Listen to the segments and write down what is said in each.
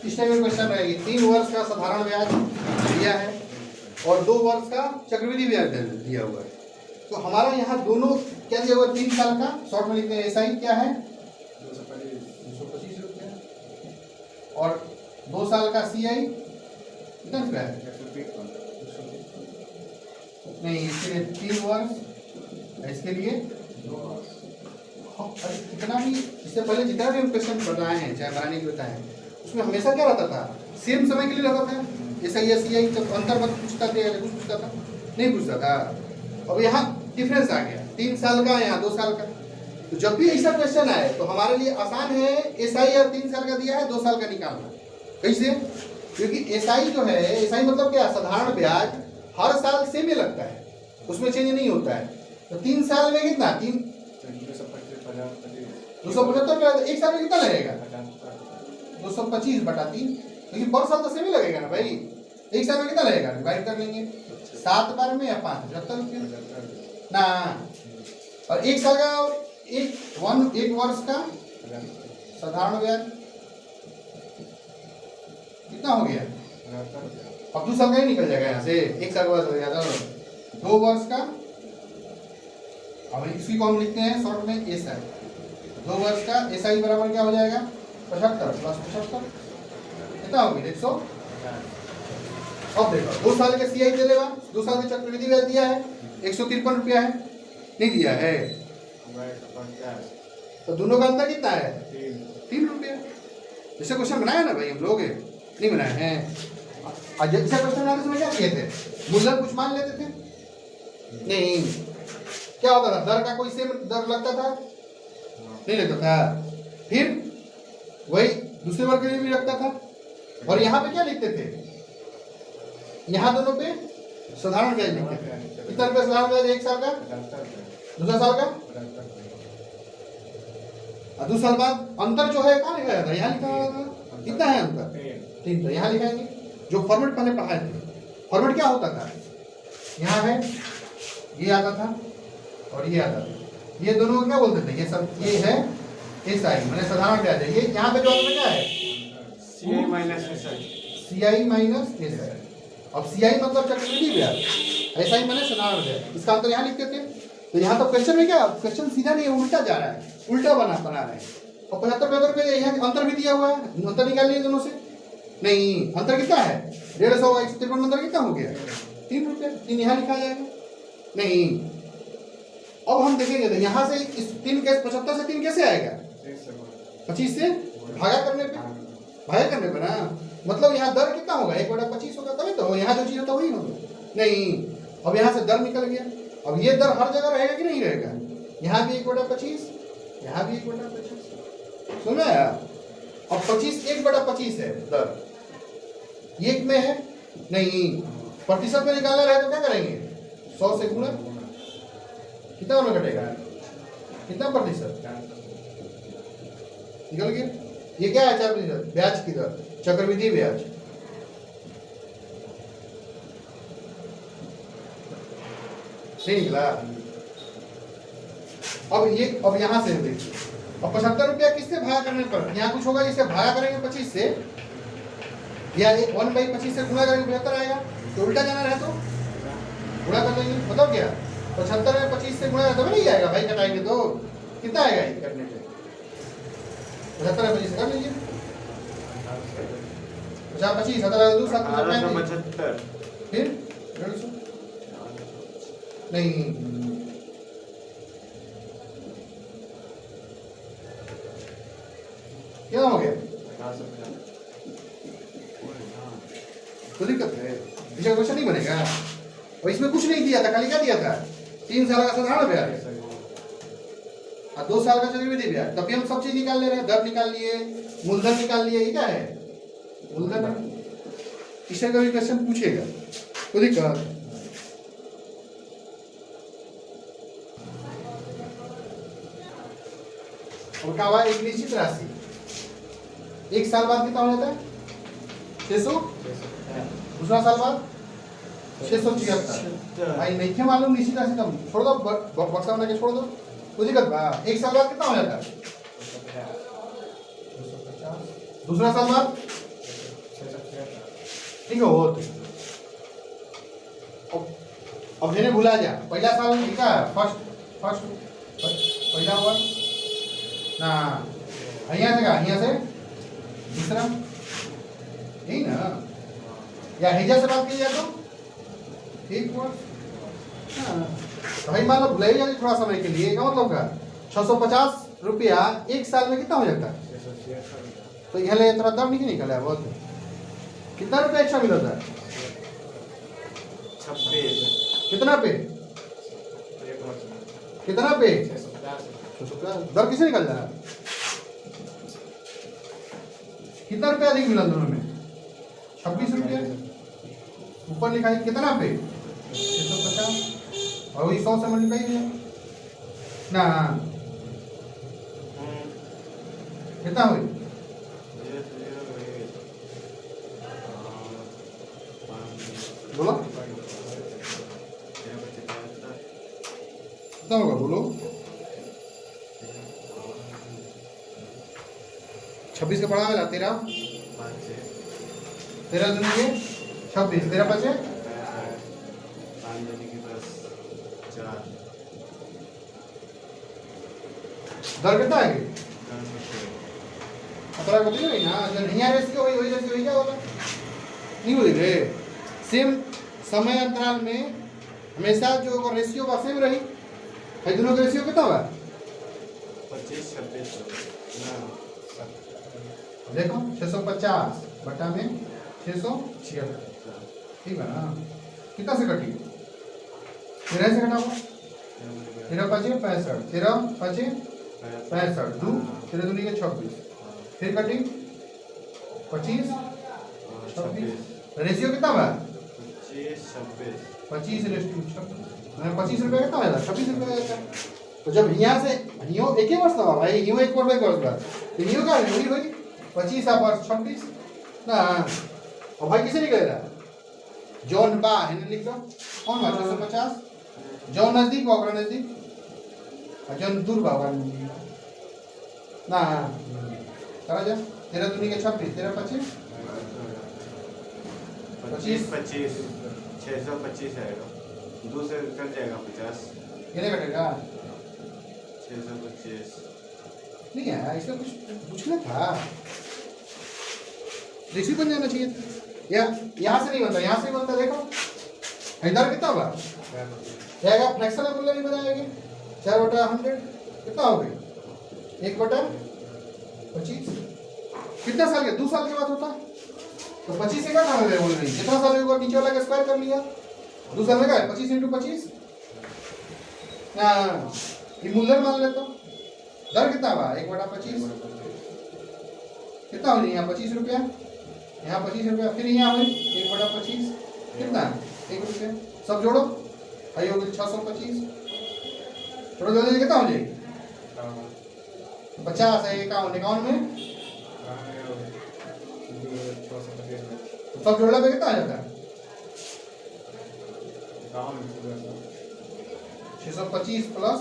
इस टाइप में क्वेश्चन रहेगी। 3 वर्ष का साधारण ब्याज दिया है और 2 वर्ष का चक्रवृद्धि ब्याज दिया हुआ है। तो हमारा यहाँ दोनों क्या दिया हुआ है? 3 साल का शॉर्ट में लिखते हैं एसआई क्या है 225 रुपया और 2 साल का सीआई कितना रुपया है? नहीं, इसके लिए 3 वर्ष, इसके लिए कितना भी, इससे पहले जितना भी हम क्वेश्चन बताए हैं चाहे बनाने के बताए हैं उसमें हमेशा क्या रहता था? सेम समय के लिए रहता था। एसआई या सीआई तो अंतर मत पूछता था या कुछ पूछता था? नहीं पूछता था। अब यहाँ डिफरेंस आ गया, 3 साल का यहाँ 2 साल का। तो जब भी ऐसा क्वेश्चन आए तो हमारे लिए आसान है एसआई और 3 साल का दिया है 2 साल का निकालना। कैसे? क्योंकि एसआई जो है, एसआई मतलब क्या? साधारण ब्याज हर साल सेम ही लगता है, उसमें चेंज नहीं होता है। तो 3 साल में कितना? 275, एक साल में कितना लगेगा? 225/3, लेकिन पर साल तो सेम ही लगेगा ना भाई। एक साल में कितना लगेगा? डिवाइड कर लेंगे 7 बार में या 5 75 रुपये ना। और एक साल का एक वर्ष का साधारण ब्याज कितना हो गया? अब 2 साल का ही निकल जाएगा यहाँ से। एक साल का हो गया 2 वर्ष का। अब इसी को हम लिखते हैं शॉर्ट में एसआई। 2 वर्ष का एसआई बराबर क्या हो जाएगा? 75 + 75 कितना होगी? 100। अब देखो 2 साल के सीआई दे देगा, 2 साल के चक्रवृद्धि ब्याज दिया है 153 रुपया है, नहीं दिया है। तो दोनों का अंतर कितना है? 3 रुपया। जैसे क्वेश्चन बनाया ना भाई हम लोग, नहीं बनाए हैं। और जैसे क्वेश्चन बनाते समय क्या किए थे? मूलधन कुछ मान लेते थे? नहीं। क्या होता था? दर का कोई सेम दर लगता था? नहीं लगता था। फिर वही दूसरे वर्ग के लिए भी लगता था। और यहाँ पे क्या लिखते थे? यहाँ दोनों पे साधारण ब्याज लिखते थे। कितना रुपया साधारण ब्याज? 1 साल का, दूसरा साल का, और 2 साल बाद अंतर जो है कहाँ लिखा जाता है? यहाँ लिखा जाता है। कितना है अंतर? 3। तो यहाँ लिखाएंगे जो फॉर्मेट पहले पढ़ाए थे। फॉर्मेट क्या होता था? यहाँ है, ये आता था और ये आता था। ये दोनों को क्या बोलते थे? ये सब, ये है एसआई मैंने साधारण ब्याज है। ये यहाँ पे जो आता क्या है? CI minus SI. अब सीआई मतलब चक्रवृद्धि ब्याज, एसआई माने साधारण ब्याज। इसका अंतर यहाँ लिखते थे। तो यहाँ तो क्वेश्चन में क्या? क्वेश्चन सीधा नहीं, उल्टा जा रहा है, उल्टा बना रहे हैं। और 75 रुपये यहाँ अंतर भी दिया हुआ है, अंतर निकाल लिए दोनों से। नहीं, अंतर कितना है? 150 153 अंतर कितना हो गया? 3 रुपये। 3 यहाँ लिखा जाएगा। नहीं, अब हम देखेंगे तो यहाँ से इस 3 के 75 से 3 कैसे आएगा? 25 से भागा करने पे ना, मतलब यहाँ दर कितना होगा? 1/25 होगा, तभी तो यहाँ जो चीज होता वही होगा। नहीं, अब यहाँ से दर निकल गया। अब ये दर हर जगह रहेगा कि नहीं रहेगा? यहाँ भी 1/25, यहाँ भी 1/25। सुना है? अब 25 1/25 है दर, एक में है नहीं। प्रतिशत में निकालना रहे तो क्या करेंगे? 100 से गुणा, कितना में घटेगा? कितना प्रतिशत निकल गया? ये क्या है? 4% ब्याज की दर, चक्रवृद्धि ब्याज। नहीं निकला। अब यहाँ से देखिए, अब 75 रुपया किससे भागा करने पर यहाँ कुछ होगा? जिससे भागा करेंगे 25 से, या 1/25 से गुणा करेंगे 75 आएगा। तो उल्टा जाना रहे तो गुणा कर लेंगे। मतलब क्या? 75 में 25 से गुणा तो नहीं आएगा भाई, कटाएंगे तो कितना आएगा ये करने पे? 75 में 25 से कर लीजिए। 50 25 17 2 7 75 फिर 150 नहीं। क्या हो गया? तो दिक्कत है, इसका क्वेश्चन नहीं बनेगा। और इसमें कुछ नहीं दिया था, खाली क्या दिया था? 3 साल का साधारण ब्याज और 2 साल का चक्रवृद्धि ब्याज। तभी हम सब चीज निकाल ले रहे हैं, दर निकाल लिए, मूलधन निकाल लिए। ये क्या है? मूलधन है। इससे कभी क्वेश्चन पूछेगा तो दिक्कत। और क्या हुआ? एक निश्चित राशि 1 साल बाद कितना हो जाता है? 600। दूसरा साल बाद 676। भाई नहीं थे मालूम निश्चित राशि, तब छोड़ दो, बक्सा बना के छोड़ दो, कोई दिक्कत बा। 1 साल बाद कितना हो जाता है? दूसरा साल बाद ठीक है वो अब जेने भुला जा पहला साल लिखा फर्स्ट पहला हुआ ना यहाँ से दूसरा यही ना या हिजा से बात की जाए तो ठीक हुआ भाई मान लो भुलाई जाए थोड़ा समय के लिए क्या मतलब का 650 रुपया एक साल में कितना हो जाता है तो यहाँ ले थोड़ा दम नहीं निकला है बहुत कितना रुपया एक्स्ट्रा मिला था 26 कितना पे कितना पे 650 दर किसे निकल जाना कितना रुपया अधिक मिला दोनों में 26 रुपया ऊपर लिखा है कितना पे 650 और वही 100 से मल्टीप्लाई ना कितना हुई बोलो कितना होगा बोलो 26 का पढ़ा वाला 13 दूनी के 26 13 बचे दर कितना है अतरा को दियो ना जो नहीं आ रेशियो वही जैसे वही क्या होगा नहीं बोल रहे सेम समय अंतराल में हमेशा जो रेशियो का सेम रही है दोनों का रेशियो कितना होगा 25 26 देखो 650 बटा में 676 ठीक है ना कितना से कटी 13 से कटा हुआ 13 5 65 13 5 65 दो 13 दूनी के 26 फिर कटी 25 26 रेशियो कितना हुआ 25 रेशियो 25 रुपये कितना होगा 26 रुपये का तो जब यहाँ से यो एक ही वर्ष था भाई यो एक वर्ष बाद तो यो क्या हुई हुई 25 वर्ष 26 ना और भाई किसे निकल रहा जॉन बा है ना लिख दो कौन बात 650 जॉन नजदीक होगा नजदीक जॉन दूर होगा ना करा जा 13 दूनी के 26 13 25 25 625 आएगा दो से कट जाएगा 50 कितने कटेगा 625 नहीं है इसका कुछ पूछना था रेशियो बन जाना चाहिए या यहाँ से नहीं बनता यहाँ से बनता देखो इधर कितना होगा जाएगा फ्रैक्शन में मूल्य नहीं बनाएंगे 4/100 कितना हो गई 1/25 कितना साल के 2 साल के बाद होता है तो 25 से क्या काम है बोल रही जितना साल होगा नीचे वाला का स्क्वायर कर लिया 2 साल में क्या है 25 × 25 ना ये मूल्य मान लेता हूँ दर कितना हुआ 1/25 कितना हो यहाँ 25 रुपया यहाँ 25 रुपया फिर यहाँ हुई 1/25 कितना 1 रुपया सब जोड़ो आई होगी 625 थोड़ा जल्दी कितना हो जाएगी 50 है 51 में सब जोड़ने पे कितना आ जाता है 625 प्लस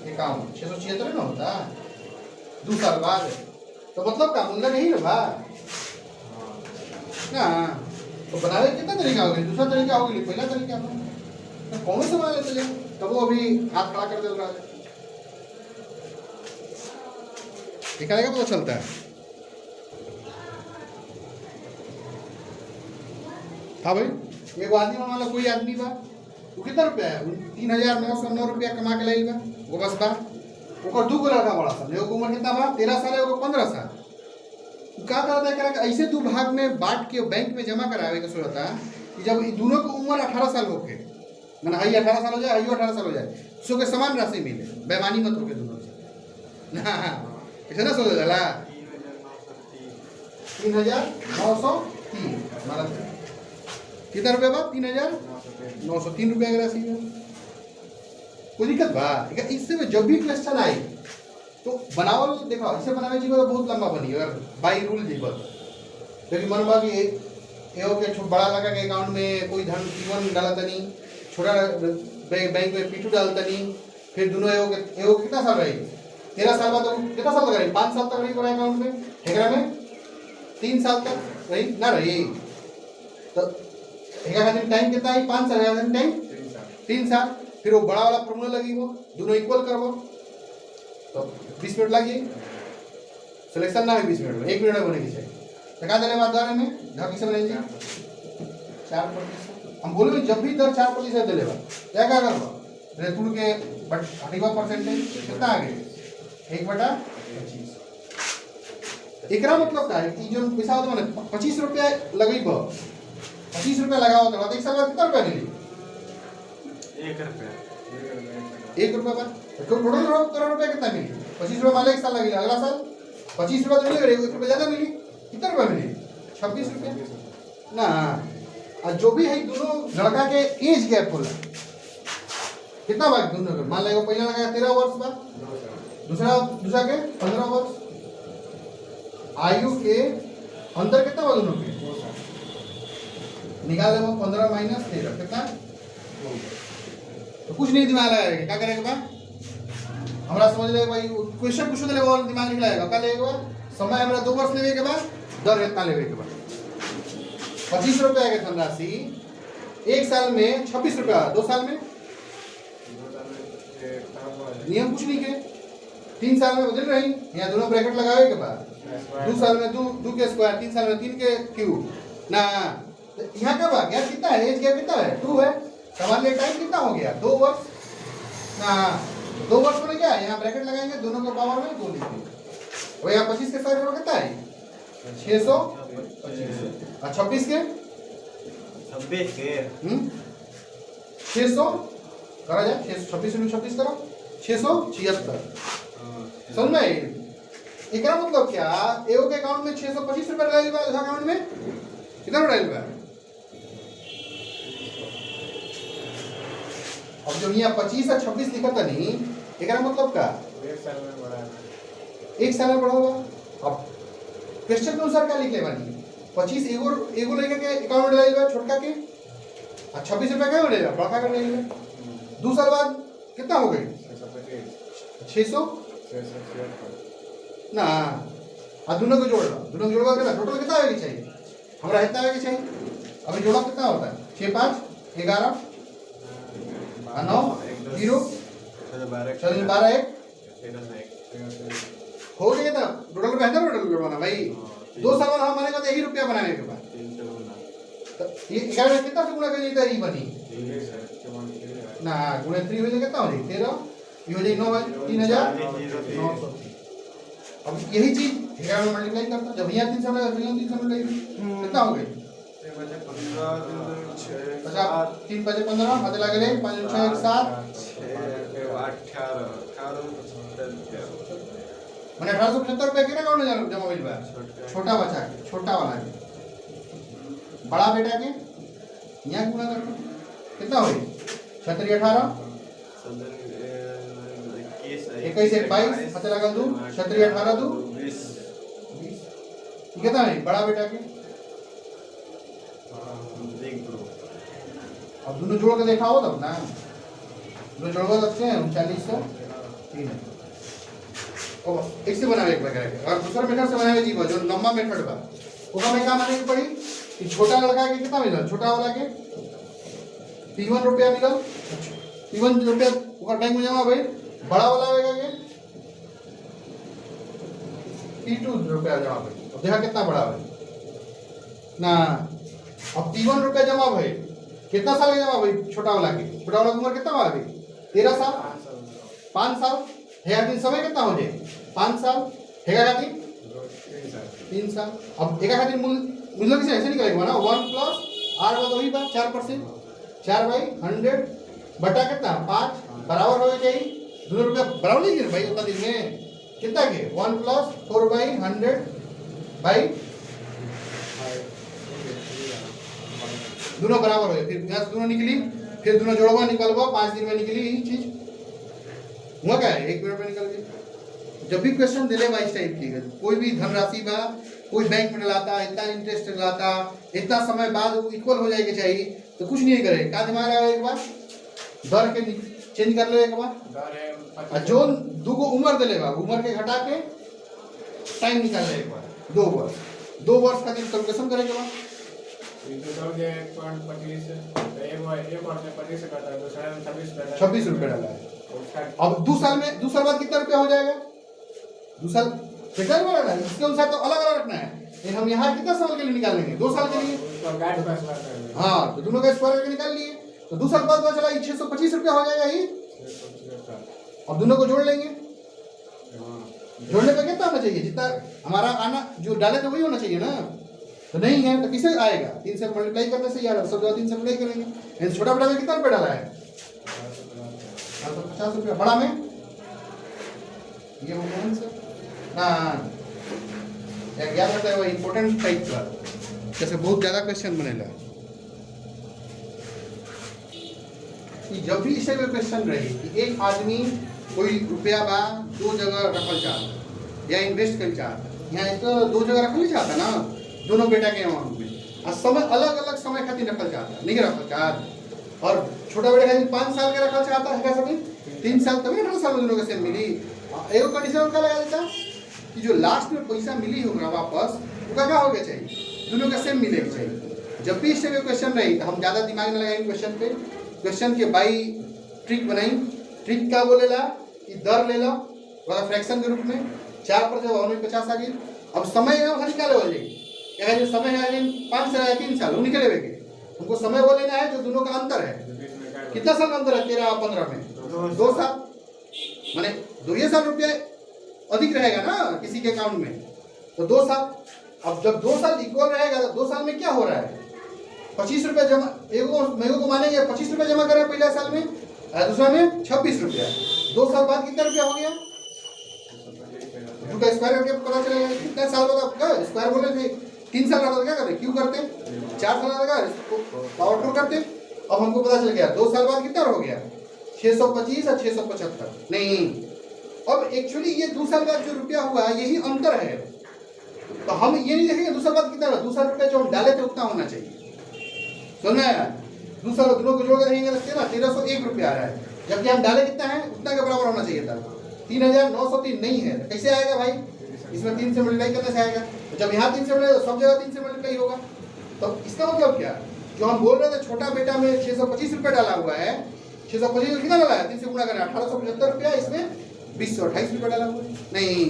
51 676 ना होता 2 साल बाद तो मतलब का मूल्य नहीं रहा ना तो बनाने कितना तरीका होगा दूसरा तरीका होगा पहला तरीका तो कौन से बना लेते तो वो अभी हाथ खड़ा कर दे रहा है दिखाएगा पता चलता है हाँ भाई एक आदमी मान लो कोई आदमी बा वो कितना रुपया है 3,909 रुपया कमा के लाई बा वो बस बा ओकर 2 गो लड़का बड़ा सा एगो उम्र कितना बा 13 साल एगो 15 साल वो क्या करता है करा ऐसे 2 भाग में बांट के बैंक में जमा करावे के सूरत है कि जब दोनों की उम्र 18 साल होके मैंने हई 18 साल हो जाए हई 18 साल हो जाए सो के समान राशि मिले बेईमानी मत होके दोनों से ना ऐसे ना सोच जाला 3,903 मतलब कितना रुपया बा 3,903 रुपया की राशि है कोई दिक्कत बा इससे जब भी क्वेश्चन आई तो बनावल देखो इसे बनावे जी तो बहुत लंबा बनी अगर बाई रूल जी बस क्योंकि मन बा कि एओ के बड़ा लगा के अकाउंट में कोई धन P1 डाला तनी छोटा बैंक में P2 डाल तनी फिर दोनों एओ कितना साल रही 13 साल बाद कितना साल लगा रही 5 साल तक रही पूरा अकाउंट में एकरा में 3 साल तक रही ना रही तो एका खातिर टाइम कितना है 5 साल, एका खातिर टाइम 3 साल। फिर वो बड़ा वाला फॉर्मूला लगी वो दोनों इक्वल करबो तो 20 मिनट लगी सिलेक्शन ना है 20 मिनट में 1 मिनट में बने की चाहिए तो का देले बात दर में ढाकी से बनेगी 4%। हम बोले जब भी दर 4% देले बा क्या क्या करबो रेतुड़ के बट 30% कितना आ गए 1/25। एकरा मतलब का है कि जो पैसा होता है 25 रुपया लगेबो 25 रुपया लगाओ तो एक साल बाद कितना रुपया मिली 1 रुपया 1 रुपया पर तो टोटल करोड़ रुपया कितना मिली 25 रुपया वाले एक साल लगेगा अगला साल 25 रुपया तो मिलेगा 1 रुपया ज्यादा मिली कितना रुपया मिली 26 रुपया ना। और जो भी है दोनों लड़का के एज गैप होला कितना बात दोनों के मान लो पहले लगाया 13 वर्ष बाद दूसरा के 15 वर्ष आयु के अंतर कितना हुआ दोनों के निकाल लेंगे 15 माइनस 13 कितना तो कुछ नहीं दिमाग लगाएगा क्या करेगा बा हमारा समझ लेगा भाई क्वेश्चन पूछो तो लेगा दिमाग निकलाएगा क्या लेगा समय हमारा 2 वर्ष लेवे के बाद दर कितना लेवे के बाद 25 रुपया की धनराशि 1 साल में 26 रुपया 2 साल में नियम कुछ नहीं के 3 साल में बदल रही यहाँ दोनों ब्रैकेट लगावे के बाद 2 साल में 2 के स्क्वायर 3 साल में 3 के क्यूब ना यहाँ कब आ गया कितना है एज गैप कितना है 2 है सवाल में टाइम कितना हो गया 2 वर्ष ना 2 वर्ष में क्या यहाँ ब्रैकेट लगाएंगे दोनों के पावर में 2 लिखेंगे और यहाँ 25 के स्क्वायर कितना है 625 और 26 के 600 करा जाए 26 में 26 करो 676 समझ में एकरा मतलब क्या एओ के अकाउंट में 625 रुपया डाल बा दूसरा अकाउंट में कितना डाल बा अब जो यहाँ 25 और 26 लिखा था नहीं एकरा मतलब का 1 साल में बढ़ा 1 साल में बढ़ा हुआ अब क्वेश्चन के अनुसार क्या लिख ले बानी 25 एगो लेके के अकाउंट में डाल बा छोटका के और 26 रुपया क्या डाल बा बड़का का डाल बा 2 साल बाद कितना हो गई 600 ना आ दोनों को जोड़ लो दोनों को जोड़वा कितना टोटल कितना आएगी चाहिए हमरा इतना आएगी चाहिए अभी जोड़ा कितना होता है 6 5 11 9 0 12 1 हो गया था टोटल बेहतर टोटल जोड़वाना भाई 2 साल बाद हमारे को 1 रुपया बनाने के बाद तो ये 11 में कितना से गुणा करिए तो ये बनी ना गुणे 3 हो जाए कितना हो जाए 13 ये हो जाए 9,000 अब यही चीज 11 में मल्टीप्लाई करता जब यहाँ 3 समय 3 समय कितना हो गई 3 5 15 हाथ लगे 5 6 7 मैंने 1875 रुपया कितना अकाउंट में जमा मिल बा छोटा बच्चा के छोटा वाला के बड़ा बेटा के यहाँ गुणा कर कितना हो गई 36 18 21 22 हाथ लगा 2 36 18 2 20 कितना है बड़ा बेटा के अब दोनों जोड़ के देखा हो तब ना दोनों जोड़ के लगते हैं 3903 एक से बनावे एक वगैरह और दूसरा मेथड से बनावे जी जो लंबा मेथड बा ओका में का माने की पड़ी कि छोटा लड़का के कितना मिलल छोटा वाला के 3 रुपया मिलल 3 रुपया ओकर बैंक में जमा भइल बड़ा वाला होएगा के 3 रुपया जमा भइल अब देखा कितना बड़ा है ना अब 3 रुपया जमा भइल कितना साल के जमा भइल छोटा वाला की उम्र कितना आ गई 13 साल 5 साल है दिन समय कितना हो जाए 5 साल है खातिर 3 साल अब एक खातिर मूल्य किसे ऐसे निकलेगा ना 1 प्लस r बटा वही बात 4% 4/100 बटा कितना 5 बराबर होना चाहिए दोनों रुपया बराबर नहीं भाई उतना दिन में कितना के 1 प्लस 4/100 बाई दोनों बराबर हो फिर यहाँ दोनों निकली फिर दोनों जोड़वा निकलवा 5 दिन में निकली यही चीज हुआ क्या है 1 मिनट में निकल गई। जब भी क्वेश्चन दिले बा इस टाइप की कोई भी धनराशि बा कोई बैंक में डलाता इतना इंटरेस्ट डलाता इतना समय बाद इक्वल हो जाएगा चाहिए तो कुछ नहीं करे क्या दिमाग आया एक बार दर के चेंज कर ले एक बार जो दो को उम्र दिले बा उम्र के घटा के टाइम निकाल ले एक बार 2 वर्ष 2 वर्ष का कैलकुलेशन करेंगे बाद एक पॉइंट 25 एक वर्ष में 25 करता है, दूसरा में 26 26 रुपये डाला है। अब 2 साल बाद कितना रुपया हो जाएगा? 2 साल सेटल में रखना है, इसके अनुसार तो अलग अलग रखना है। लेकिन हम यहाँ कितना साल के लिए निकालेंगे? 2 साल के लिए। हाँ, तो दोनों का स्क्वायर करके निकाल लिए, तो 2 साल बाद पता चला 625 रुपया हो जाएगा ही। अब दोनों को जोड़ लेंगे, जोड़ने पे कितना होना चाहिए? जितना हमारा आना जो डाले थे वही होना चाहिए ना, तो नहीं है तो किसे आएगा? 3 से मल्टीप्लाई करने से यार सब जगह 3 से मल्टीप्लाई करेंगे। छोटा बड़ा में कितना रुपया डाला है? 50 रुपया। बड़ा में ये हो गया आंसर ना। याद रखता है वो इम्पोर्टेंट टाइप का, जैसे बहुत ज़्यादा क्वेश्चन बनेला। जब भी इसे क्वेश्चन रही कि एक आदमी कोई रुपया बा 2 जगह रखल चाहता या इन्वेस्ट कर चाहता, यहाँ तो 2 जगह रखल चाहता ना, दोनों बेटा के अमाउंट में, और समय अलग अलग समय खातिर रखल चाहता, नहीं रखल चाहता। और छोटा बेटा खातिर 5 साल के रखल चाहता है, क्या 3 साल, तभी 18 साल में दोनों के सेम मिली। एगो कंडीशन उनका लगा देता कि जो लास्ट में पैसा मिली होगा वापस, उसका क्या हो गया चाहिए? दोनों का सेम मिलेगा चाहिए। जब भी इससे क्वेश्चन रही तो हम ज़्यादा दिमाग न लगाएंगे क्वेश्चन पे, क्वेश्चन के बाई ट्रिक बनाई। ट्रिक क्या बोलेला कि दर ले लो वाला फ्रैक्शन के रूप में 4 पर जब 50 आ गई। अब समय है वहाँ निकाले हो जाएगी, क्या जो समय है 5 साल या 3 साल वो निकले हुए, हमको समय वो लेना है जो दोनों का अंतर है। कितना साल का अंतर है? 13 और 15 में 2 साल, माने 2 साल रुपया अधिक रहेगा ना किसी के अकाउंट में, तो 2 साल। अब जब 2 साल इक्वल रहेगा तो 2 साल में क्या हो रहा है? 25 रुपया जमा, मेरे को मानेंगे 25 रुपया जमा करें पहले साल में, दूसरा में 26 रुपया। 2 साल बाद कितना रुपया हो गया? का स्क्वायर करके पता चलेगा कितना साल बाद आपका स्क्वायर बोले थे। 3 साल बाद क्या करते? क्यों करते? 4 साल लगा पावर टू करते। अब हमको पता चल गया 2 साल बाद कितना हो गया? 625 और 675 नहीं। अब एक्चुअली ये 2 साल बाद जो रुपया हुआ यही अंतर है, तो हम ये नहीं देखेंगे 2 साल बाद कितना हुआ। 2 साल रुपया जो हम डाले थे उतना होना चाहिए, सुनना है यार। 2 साल दोनों को जोड़ कर देखेंगे तो 1301 रुपया आ रहा है, जबकि हम डाले कितना है उतना के बराबर होना चाहिए था। 3903 नहीं है, तो कैसे आएगा भाई? इसमें 3 से मल्टीप्लाई करने से आएगा। तो जब यहाँ 3 से मल्टीप्लाई तो सब जगह 3 से मल्टीप्लाई होगा। तो इसका मतलब क्या, जो हम बोल रहे थे छोटा बेटा में 625 रुपया डाला हुआ है, 625 कितना डाला है? 3 से गुणा करना 1875 रुपया, इसमें 2028 रुपया डाला हुआ है नहीं।